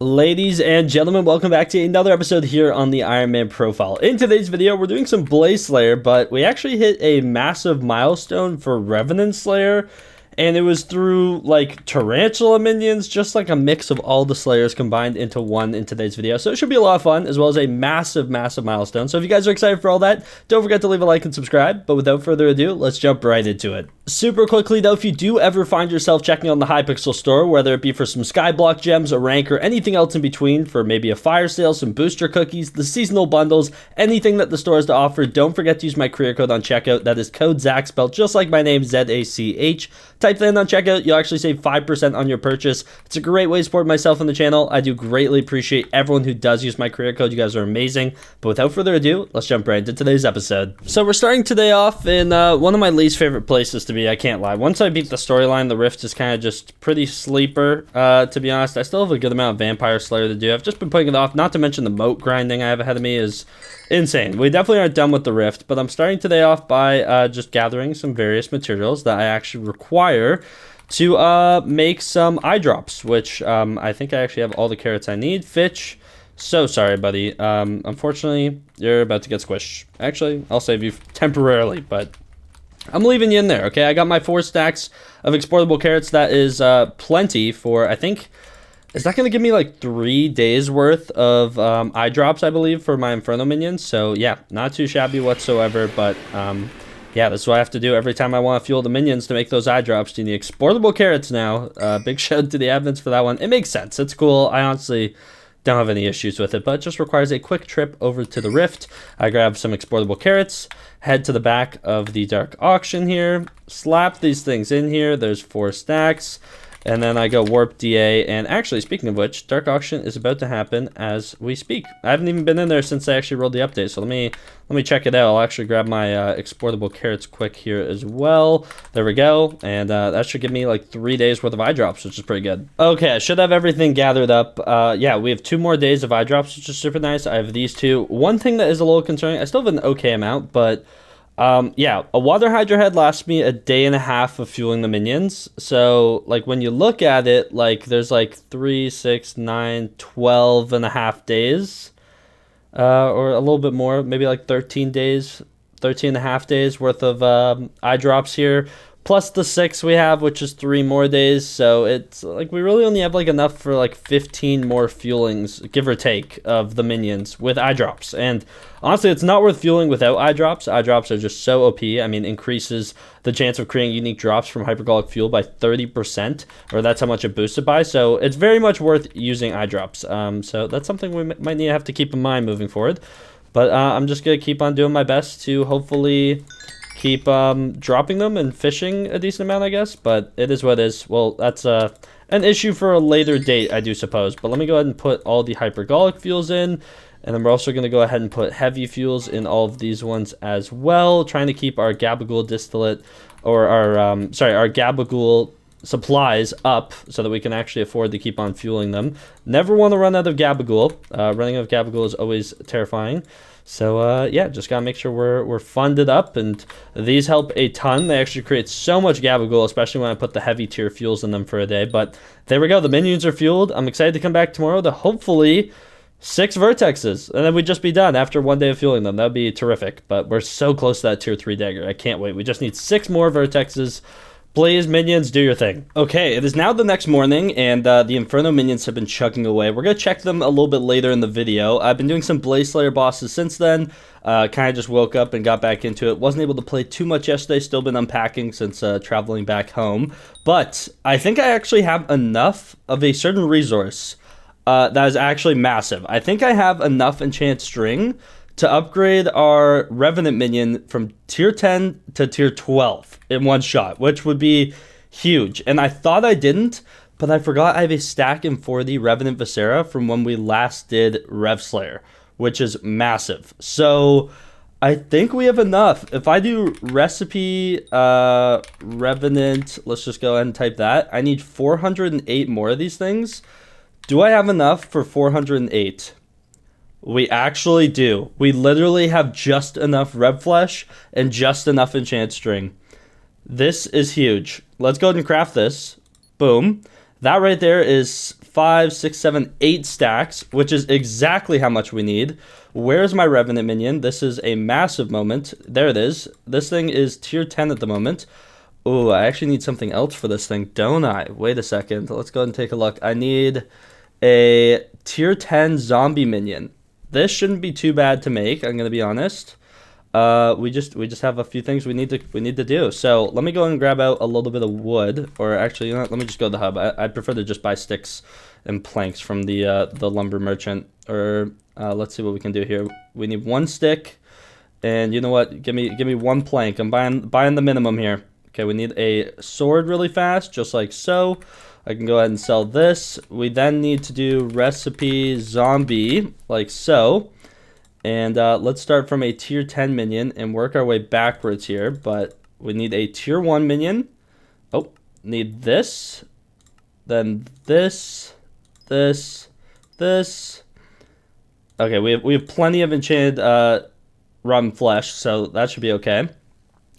Ladies and gentlemen, welcome back to another episode here on the Ironman profile. In today's video, we're doing some Blaze Slayer, but we actually hit a massive milestone for Revenant Slayer, and it was through like Tarantula minions, just like a mix of all the Slayers combined into one in today's video. So it should be a lot of fun, as well as a massive milestone. So if you guys are excited for all that, don't forget to leave a like and subscribe. But without further ado, let's jump right into it. Super quickly though, if you do ever find yourself checking on the Hypixel store, whether it be for some Skyblock gems, a rank, or anything else in between, for maybe a fire sale, some booster cookies, the seasonal bundles, anything that the store has to offer, don't forget to use my career code on checkout. That is code Zach, spelled just like my name, Z-A-C-H. Type that in on checkout, you'll actually save 5% on your purchase. It's a great way to support myself and the channel. I do greatly appreciate everyone who does use my career code. You guys are amazing. But without further ado, let's jump right into today's episode. So we're starting today off in one of my least favorite places to be, I can't lie. Once I beat the storyline, the Rift is kind of just pretty sleeper, to be honest. I still have a good amount of Vampire Slayer to do. I've just been putting it off, not to mention the moat grinding I have ahead of me is insane. We definitely aren't done with the Rift, but I'm starting today off by just gathering some various materials that I actually require to make some eye drops, which I think I actually have all the carrots I need. Fitch, so sorry, buddy. Unfortunately, you're about to get squished. Actually, I'll save you temporarily, but I'm leaving you in there, okay? I got my 4 stacks of exportable carrots. That is plenty for, I think, is that going to give me like 3 days worth of eye drops, I believe, for my Inferno minions? So yeah, not too shabby whatsoever, but yeah, that's what I have to do every time I want to fuel the minions to make those eye drops. Do the exportable carrots now. Big shout out to the admins for that one. It makes sense. It's cool. I honestly don't have any issues with it, but it just requires a quick trip over to the Rift. I grab some exportable carrots, head to the back of the Dark Auction here, slap these things in here. There's 4 stacks. And then I go Warp DA, and actually, speaking of which, Dark Auction is about to happen as we speak. I haven't even been in there since I actually rolled the update, so let me check it out. I'll actually grab my exportable carrots quick here as well. There we go, and that should give me like 3 days worth of eye drops, which is pretty good. Okay, I should have everything gathered up. Yeah, we have 2 more days of eye drops, which is super nice. I have these 2. One thing that is a little concerning, I still have an okay amount, but yeah, a water hydra head lasts me a day and a half of fueling the minions. So like when you look at it, like there's like 3, 6, 9, 12 and a half days, or a little bit more, maybe like 13 days, 13 and a half days worth of eye drops here, plus the 6 we have, which is 3 more days. So it's like we really only have like enough for like 15 more fuelings, give or take, of the minions with eye drops. And honestly, it's not worth fueling without eye drops. Eye drops are just so OP. I mean, increases the chance of creating unique drops from hypergolic fuel by 30%, or that's how much it boosted by. So it's very much worth using eye drops. So that's something we might need to have to keep in mind moving forward. But I'm just going to keep on doing my best to hopefully keep dropping them and fishing a decent amount, I guess. But it is what it is. Well, that's an issue for a later date, I do suppose. But let me go ahead and put all the hypergolic fuels in. And then we're also going to go ahead and put heavy fuels in all of these ones as well, trying to keep our Gabagool distillate, or our Gabagool supplies up so that we can actually afford to keep on fueling them. Never want to run out of Gabagool. Running out of Gabagool is always terrifying. So yeah, just gotta make sure we're funded up, and these help a ton. They actually create so much Gabagool, especially when I put the heavy tier fuels in them for a day. But there we go, the minions are fueled. I'm excited to come back tomorrow to hopefully 6 vertexes, and then we'd just be done after 1 day of fueling them. That'd be terrific. But we're so close to that tier 3 dagger. I can't wait. We just need 6 more vertexes. Blaze minions, do your thing. Okay, it is now the next morning, and the Inferno minions have been chugging away. We're going to check them a little bit later in the video. I've been doing some Blaze Slayer bosses since then. Kind of just woke up and got back into it. Wasn't able to play too much yesterday. Still been unpacking since traveling back home. But I think I actually have enough of a certain resource that is actually massive. I think I have enough enchant string to upgrade our Revenant minion from tier 10 to tier 12 in one shot, which would be huge. And I thought I didn't, but I forgot I have a stack in 40 Revenant Viscera from when we last did Rev Slayer, which is massive. So I think we have enough. If I do recipe Revenant, let's just go ahead and type that. I need 408 more of these things. Do I have enough for 408? We actually do. We literally have just enough Rev Flesh and just enough enchant string. This is huge. Let's go ahead and craft this. Boom. That right there is 5, 6, 7, 8 stacks, which is exactly how much we need. Where's my Revenant minion? This is a massive moment. There it is. This thing is tier 10 at the moment. Oh, I actually need something else for this thing, don't I? Wait a second. Let's go ahead and take a look. I need a tier 10 zombie minion. This shouldn't be too bad to make, I'm going to be honest. We just have a few things we need to do. So let me go and grab out a little bit of wood, or actually, you know what, let me just go to the hub. I prefer to just buy sticks and planks from the lumber merchant. Or let's see what we can do here. We need 1 stick, and you know what? Give me 1 plank. I'm buying the minimum here. Okay, we need a sword really fast, just like so. I can go ahead and sell this. We then need to do recipe zombie, like so. And let's start from a tier 10 minion and work our way backwards here. But we need a tier 1 minion. Oh, need this. Then this. Okay, we have plenty of enchanted rotten flesh, so that should be okay.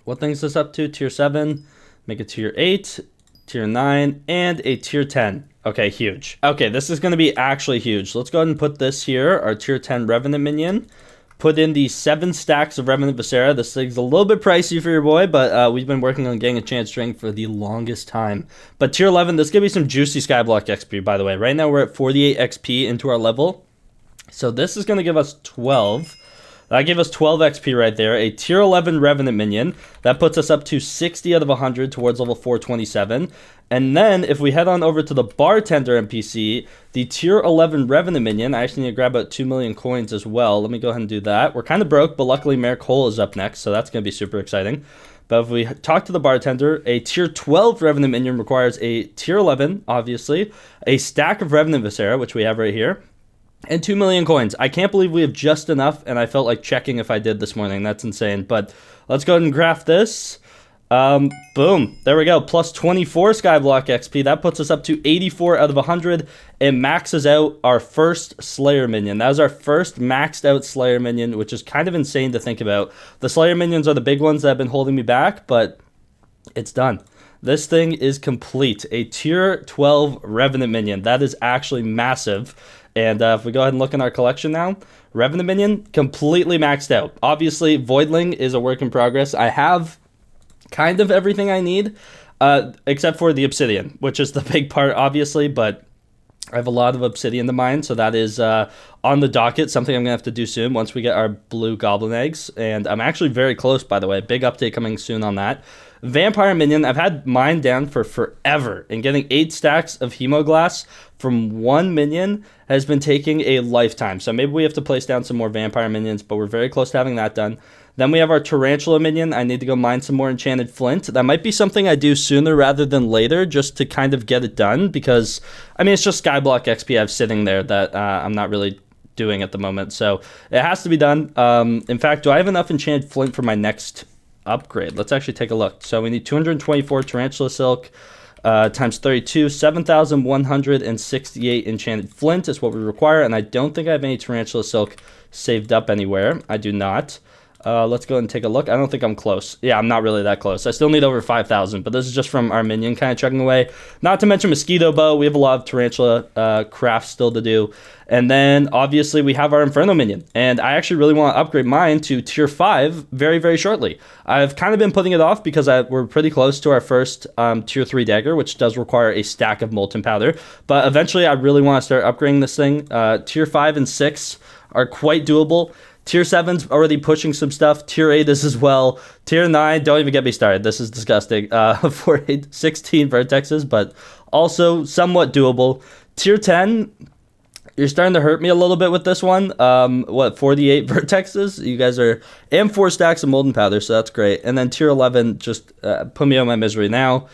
What thing's this up to? Tier 7. Make it tier 8. Tier 9. And a tier 10. Okay, huge. Okay, this is going to be actually huge. Let's go ahead and put this here, our tier 10 Revenant minion. Put in the 7 stacks of Revenant Viscera. This thing's a little bit pricey for your boy, but we've been working on getting a chance string for the longest time. But tier 11, this is going to be some juicy Skyblock XP, by the way. Right now, we're at 48 XP into our level. So this is going to give us 12. That gave us 12 XP right there. A tier 11 Revenant minion. That puts us up to 60 out of 100 towards level 427. And then if we head on over to the bartender NPC, the tier 11 Revenant minion, I actually need to grab about 2 million coins as well. Let me go ahead and do that. We're kind of broke, but luckily Mayor Cole is up next, so that's going to be super exciting. But if we talk to the bartender, a tier 12 Revenant minion requires a tier 11, obviously, a stack of Revenant Viscera, which we have right here, and 2 million coins. I can't believe we have just enough, and I felt like checking if I did this morning. That's insane. But let's go ahead and craft this. Boom. There we go. Plus 24 Skyblock XP. That puts us up to 84 out of 100. It maxes out our first Slayer minion. That was our first maxed out Slayer minion, which is kind of insane to think about. The Slayer minions are the big ones that have been holding me back, but it's done. This thing is complete. A tier 12 Revenant minion. That is actually massive. And if we go ahead and look in our collection now, Revenant minion, completely maxed out. Obviously, Voidling is a work in progress. I have kind of everything I need, except for the Obsidian, which is the big part, obviously, but I have a lot of Obsidian to mine, so that is on the docket, something I'm going to have to do soon once we get our blue goblin eggs. And I'm actually very close, by the way. Big update coming soon on that. Vampire minion, I've had mine down for forever, and getting 8 stacks of Hemoglass from 1 minion has been taking a lifetime. So maybe we have to place down some more vampire minions, but we're very close to having that done. Then we have our Tarantula minion. I need to go mine some more enchanted flint. That might be something I do sooner rather than later, just to kind of get it done, because, I mean, it's just Skyblock XP I have sitting there that I'm not really doing at the moment. So it has to be done. In fact, do I have enough enchanted flint for my next upgrade? Let's actually take a look. So we need 224 Tarantula silk times 32, 7,168 enchanted flint is what we require, and I don't think I have any Tarantula silk saved up anywhere. I do not. Let's go ahead and take a look. I don't think I'm close. Yeah, I'm not really that close. I still need over 5,000, but this is just from our minion kind of chugging away. Not to mention Mosquito Bow. We have a lot of Tarantula crafts still to do. And then, obviously, we have our Inferno minion. And I actually really want to upgrade mine to tier 5 very, very shortly. I've kind of been putting it off because we're pretty close to our first tier 3 dagger, which does require a stack of Molten Powder. But eventually, I really want to start upgrading this thing. Tier 5 and 6 are quite doable. Tier 7's already pushing some stuff. Tier 8 is as well. Tier 9, don't even get me started. This is disgusting. 16 vertexes, but also somewhat doable. Tier 10, you're starting to hurt me a little bit with this one. 48 vertexes? You guys are... And 4 stacks of Molten Powder, so that's great. And then Tier 11, just put me on my misery now.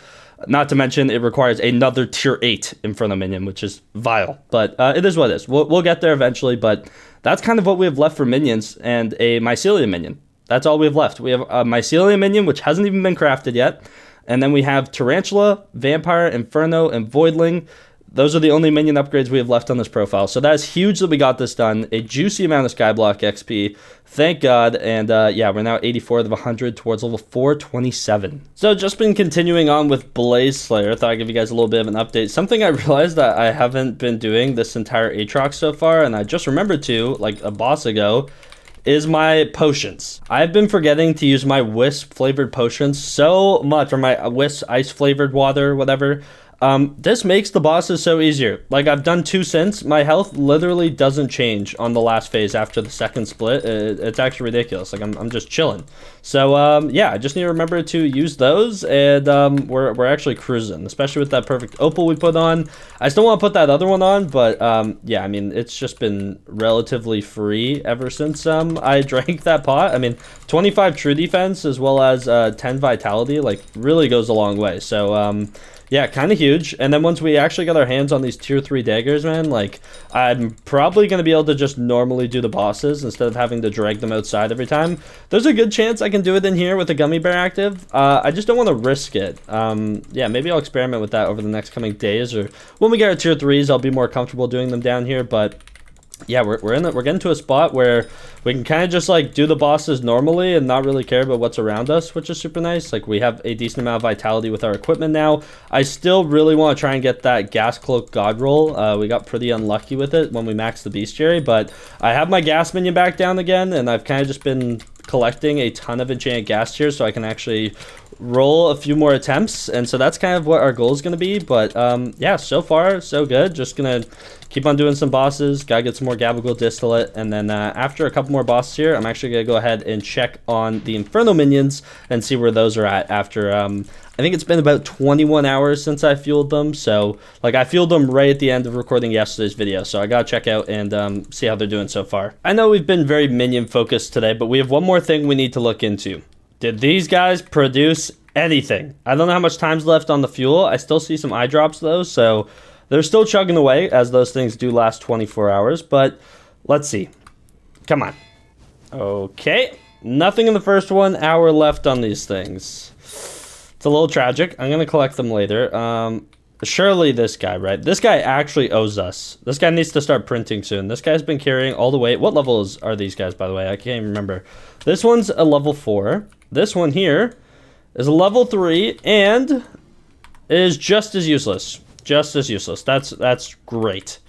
Not to mention, it requires another Tier 8 Inferno minion, which is vile. But it is what it is. We'll get there eventually, but... That's kind of what we have left for minions, and a Mycelium minion. That's all we have left. We have a Mycelium minion, which hasn't even been crafted yet. And then we have Tarantula, Vampire, Inferno, and Voidling. those are the only minion upgrades we have left on this profile. So that is huge that we got this done. A juicy amount of Skyblock XP. Thank God. And yeah, we're now 84 of 100 towards level 427. So just been continuing on with Blaze Slayer. Thought I'd give you guys a little bit of an update. Something I realized that I haven't been doing this entire Aatrox so far, and I just remembered to, like a boss ago, is my potions. I've been forgetting to use my Wisp flavored potions so much, or my Wisp ice flavored water, whatever. This makes the bosses so easier. Like, I've done 2 since. My health literally doesn't change on the last phase after the second split. It's actually ridiculous. Like, I'm just chilling. So, yeah, I just need to remember to use those, and we're actually cruising, especially with that perfect opal we put on. I still want to put that other one on, but yeah, I mean, it's just been relatively free ever since I drank that pot. I mean, 25 true defense as well as 10 vitality, like, really goes a long way. So, yeah, kind of huge. And then once we actually got our hands on these tier 3 daggers, man, like, I'm probably going to be able to just normally do the bosses instead of having to drag them outside every time. There's a good chance I can do it in here with a gummy bear active. I just don't want to risk it. Yeah, maybe I'll experiment with that over the next coming days, or when we get our tier 3s, I'll be more comfortable doing them down here. But yeah, we're getting to a spot where we can kind of just like do the bosses normally and not really care about what's around us, which is super nice. Like, we have a decent amount of vitality with our equipment now. I still really want to try and get that gas cloak god roll. We got pretty unlucky with it when we maxed the bestiary, but I have my gas minion back down again, and I've kind of just been collecting a ton of enchanted gas tiers so I can actually roll a few more attempts, and so that's kind of what our goal is going to be. But yeah, so far so good. Just gonna keep on doing some bosses, gotta get some more Gabagool distillate, and then after a couple more bosses here, I'm actually gonna go ahead and check on the Inferno minions and see where those are at after I think it's been about 21 hours since I fueled them. So, like, I fueled them right at the end of recording yesterday's video, so I gotta check out and see how they're doing so far. I know we've been very minion focused today, but we have one more thing we need to look into. Did these guys produce anything? I don't know how much time's left on the fuel. I still see some eye drops though, so they're still chugging away, as those things do last 24 hours, but let's see. Come on. Okay, nothing in the first 1 hour left on these things. It's a little tragic. I'm gonna collect them later. Surely this guy, right? This guy actually owes us. This guy needs to start printing soon. This guy's been carrying all the way. What levels are these guys, by the way? I can't even remember. This one's a level 4. This one here is a level 3 and is just as useless. Just as useless. That's great.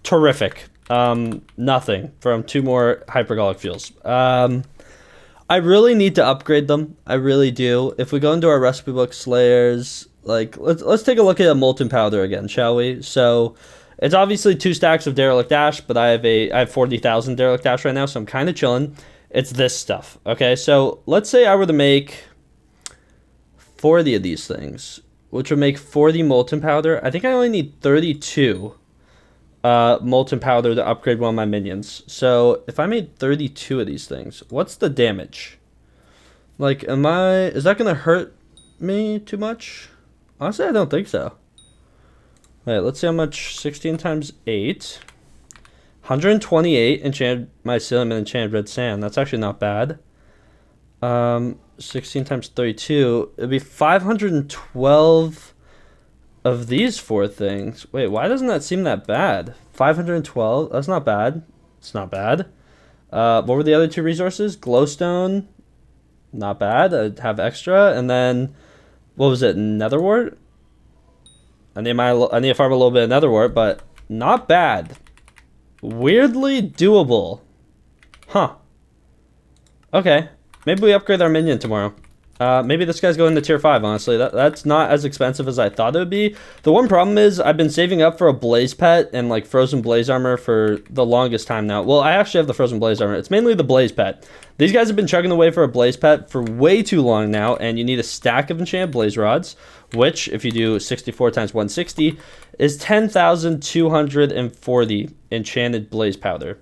Terrific. Nothing from 2 more hypergolic fuels. I really need to upgrade them. I really do. If we go into our recipe book slayers, like, let's take a look at a molten powder again, shall we? So it's obviously 2 stacks of derelict ash, but I have 40,000 derelict ash right now, so I'm kind of chilling. It's this stuff. Okay, so let's say I were to make 40 of these things, which would make 40 molten powder. I think I only need 32 molten powder to upgrade one of my minions. So if I made 32 of these things, what's the damage? Like, is that gonna hurt me too much? Honestly, I don't think so. Wait, let's see how much. 16 times 8. 128 enchanted mycelium and enchanted red sand. That's actually not bad. 16 times 32. It'd be 512 of these 4 things. Wait, why doesn't that seem that bad? 512. That's not bad. It's not bad. What were the other 2 resources? Glowstone. Not bad. I'd have extra. And then, what was it? Netherwort? I need to farm a little bit of netherwort, but not bad. Weirdly doable. Huh. Okay. Maybe we upgrade our minion tomorrow. Maybe this guy's going to tier 5, honestly. That's not as expensive as I thought it would be. The one problem is I've been saving up for a blaze pet and like frozen blaze armor for the longest time now. Well, I actually have the frozen blaze armor. It's mainly the blaze pet. These guys have been chugging away for a blaze pet for way too long now, and you need a stack of enchanted blaze rods, which, if you do 64 times 160, is 10,240 enchanted blaze powder.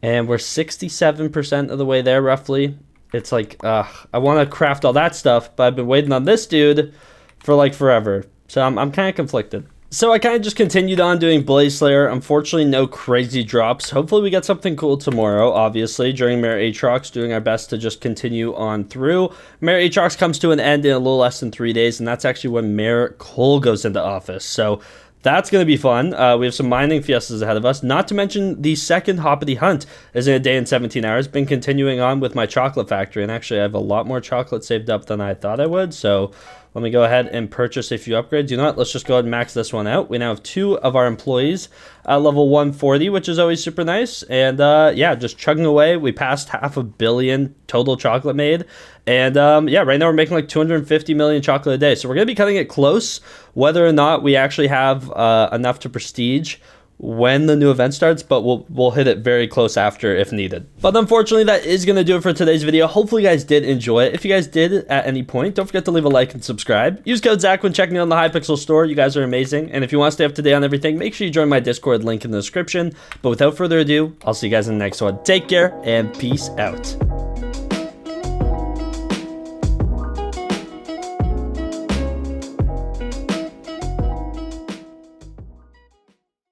And we're 67% of the way there, roughly. It's like, I want to craft all that stuff, but I've been waiting on this dude for like forever. So I'm kind of conflicted. So I kind of just continued on doing Blaze Slayer. Unfortunately, no crazy drops. Hopefully we get something cool tomorrow, obviously, during Mayor Aatrox, doing our best to just continue on through. Mayor Aatrox comes to an end in a little less than 3 days, and that's actually when Mayor Cole goes into office. So That's going to be fun. We have some mining fiestas ahead of us. Not to mention the second hoppity hunt is in a day and 17 hours. Been continuing on with my chocolate factory, and actually I have a lot more chocolate saved up than I thought I would. So let me go ahead and purchase a few upgrades. You know what? Let's just go ahead and max this one out. We now have 2 of our employees at level 140, which is always super nice. And yeah, just chugging away. We passed 500 million total chocolate made. And yeah, right now we're making like 250 million chocolate a day. So we're going to be cutting it close. Whether or not we actually have enough to prestige when the new event starts, but we'll hit it very close after if needed. But unfortunately, that is going to do it for today's video. Hopefully you guys did enjoy it. If you guys did at any point, don't forget to leave a like and subscribe. Use code Zach when checking out on the Hypixel store. You guys are amazing. And if you want to stay up to date on everything, make sure you join my Discord, link in the description. But without further ado, I'll see you guys in the next one. Take care and peace out.